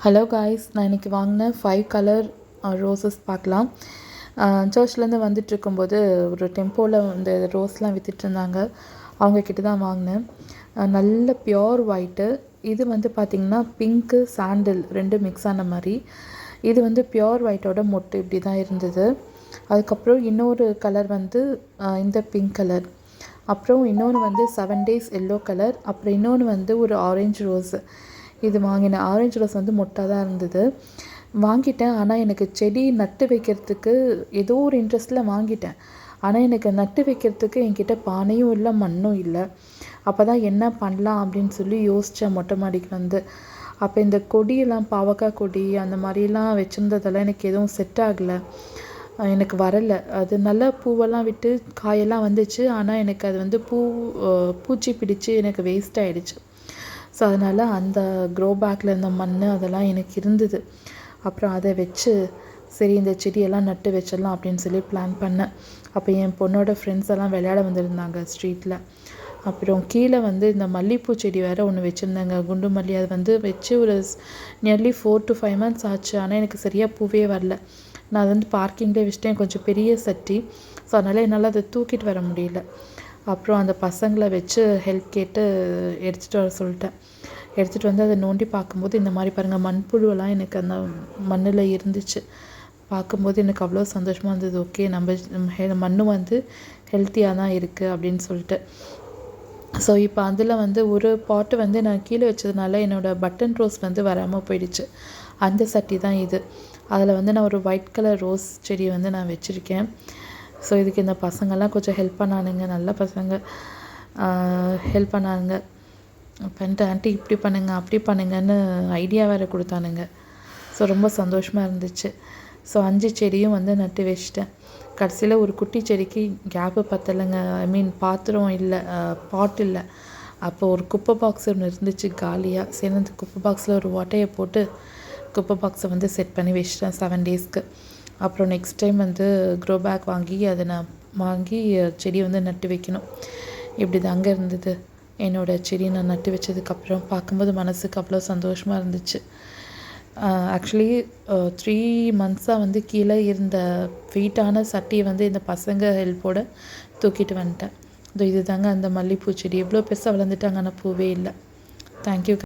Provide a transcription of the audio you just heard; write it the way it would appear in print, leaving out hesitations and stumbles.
Hello guys, நான் இன்றைக்கி வாங்கின 5 கலர் ரோசஸ் பார்க்கலாம். சர்ச்லேருந்து வந்துட்டுருக்கும்போது ஒரு டெம்போவில் இந்த ரோஸ்லாம் விற்றுட்ருந்தாங்க. அவங்கக்கிட்ட தான் வாங்கினேன். நல்ல பியோர் ஒயிட்டு. இது வந்து பார்த்திங்கன்னா பிங்க்கு சாண்டில் 2 மிக்ஸ் ஆன மாதிரி. இது வந்து பியோர் ஒயிட்டோட மொட்டு இப்படி தான் இருந்தது. அதுக்கப்புறம் இன்னொரு கலர் வந்து இந்த பிங்க் கலர். அப்புறம் இன்னொன்று வந்து 7 days எல்லோ கலர். அப்புறம் இன்னொன்று வந்து ஒரு ஆரஞ்சு ரோஸு. இது வாங்கினேன். ஆரஞ்சு ரோஸ் வந்து மொட்டாக தான் இருந்தது. வாங்கிட்டேன். ஆனால் எனக்கு செடி நட்டு வைக்கிறதுக்கு ஏதோ ஒரு இன்ட்ரெஸ்ட்டில் வாங்கிட்டேன். ஆனால் எனக்கு நட்டு வைக்கிறதுக்கு என்கிட்ட பானையும் இல்லை, மண்ணும் இல்லை. அப்போ தான் என்ன பண்ணலாம் அப்படின்னு சொல்லி யோசித்தேன் மொட்டை மாடிக்கு வந்து. அப்போ இந்த கொடியெல்லாம் பாவக்காய் கொடி அந்த மாதிரிலாம் வச்சுருந்ததெல்லாம் எனக்கு எதுவும் செட் ஆகலை, எனக்கு வரலை. அது நல்லா பூவெல்லாம் விட்டு காயெல்லாம் வந்துச்சு. ஆனால் எனக்கு அது வந்து பூச்சி பிடிச்சி எனக்கு வேஸ்ட் ஆகிடுச்சு. ஸோ அதனால் அந்த க்ரோ பேக்கில் இருந்த மண் அதெல்லாம் எனக்கு இருந்தது. அப்புறம் அதை வச்சு சரி இந்த செடியெல்லாம் நட்டு வச்சிடலாம் அப்படின்னு சொல்லி பிளான் பண்ணேன். அப்போ என் பொண்ணோட ஃப்ரெண்ட்ஸ் எல்லாம் விளையாட வந்திருந்தாங்க ஸ்ட்ரீட்டில். அப்புறம் கீழே வந்து இந்த மல்லிகைப்பூ செடி வேறு ஒன்று வச்சுருந்தாங்க, குண்டு மல்லி. அது வந்து வச்சு ஒரு நியர்லி 4 to 5 months ஆச்சு. ஆனால் எனக்கு சரியாக பூவே வரல. நான் அது வந்து பார்க்கிங்லேயே வச்சுட்டேன். கொஞ்சம் பெரிய சட்டி. ஸோ அதனால் என்னால் அதை தூக்கிட்டு வர முடியல. அப்புறம் அந்த பசங்களை வச்சு ஹெல்ப் கேட்டு எடுத்துகிட்டு வர சொல்லிட்டேன். எடுத்துகிட்டு வந்து அதை நோண்டி பார்க்கும்போது இந்த மாதிரி பாருங்கள், மண்புழுவெல்லாம் எனக்கு அந்த மண்ணில் இருந்துச்சு. பார்க்கும்போது எனக்கு அவ்வளோ சந்தோஷமாக இருந்தது. ஓகே, நம்ம மண் வந்து ஹெல்த்தியாக தான் இருக்குது அப்படின்னு சொல்லிட்டு. ஸோ இப்போ அதில் வந்து ஒரு பாட்டு வந்து நான் கீழே வச்சதுனால என்னோடய பட்டன் ரோஸ் வந்து வராமல் போயிடுச்சு. அந்த சட்டி தான் இது. அதில் வந்து நான் ஒரு ஒயிட் கலர் ரோஸ் செடி வந்து நான் வச்சுருக்கேன். ஸோ இதுக்கு இந்த பசங்கள்லாம் கொஞ்சம் ஹெல்ப் பண்ணானுங்க. நல்ல பசங்க ஹெல்ப் பண்ணானுங்க. பண்ணிட்டு ஆண்டி இப்படி பண்ணுங்க அப்படி பண்ணுங்கன்னு ஐடியா வேறு கொடுத்தானுங்க. ஸோ ரொம்ப சந்தோஷமாக இருந்துச்சு. ஸோ 5 செடியும் வந்து நட்டு வச்சிட்டேன். கடைசியில் ஒரு குட்டி செடிக்கு கேப்பு பத்தலைங்க. பாத்திரம் இல்லை, பாட் இல்லை. அப்போ ஒரு குப்பை பாக்ஸ் ஒன்று இருந்துச்சு காலியாக. சரி, அந்த குப்பை பாக்ஸில் ஒரு ஓட்டையை போட்டு குப்பை பாக்ஸை வந்து செட் பண்ணி வச்சிட்டேன் 7 daysக்கு. அப்புறம் நெக்ஸ்ட் டைம் வந்து க்ரோ பேக் வாங்கி அதை நான் செடி வந்து நட்டு வைக்கணும். இப்படி தாங்க இருந்தது என்னோடய செடி நான் நட்டு வச்சதுக்கப்புறம். பார்க்கும்போது மனசுக்கு அவ்வளோ சந்தோஷமாக இருந்துச்சு. ஆக்சுவலி 3 months வந்து கீழே இருந்த வெயிட்டான சட்டியை வந்து இந்த பசங்க ஹெல்ப்போடு தூக்கிட்டு வந்துட்டேன். இது தாங்க அந்த மல்லிகைப்பூ செடி. எவ்வளோ பெருசாக வளர்ந்துட்டாங்க, ஆனால் பூவே இல்லை. தேங்க்யூ.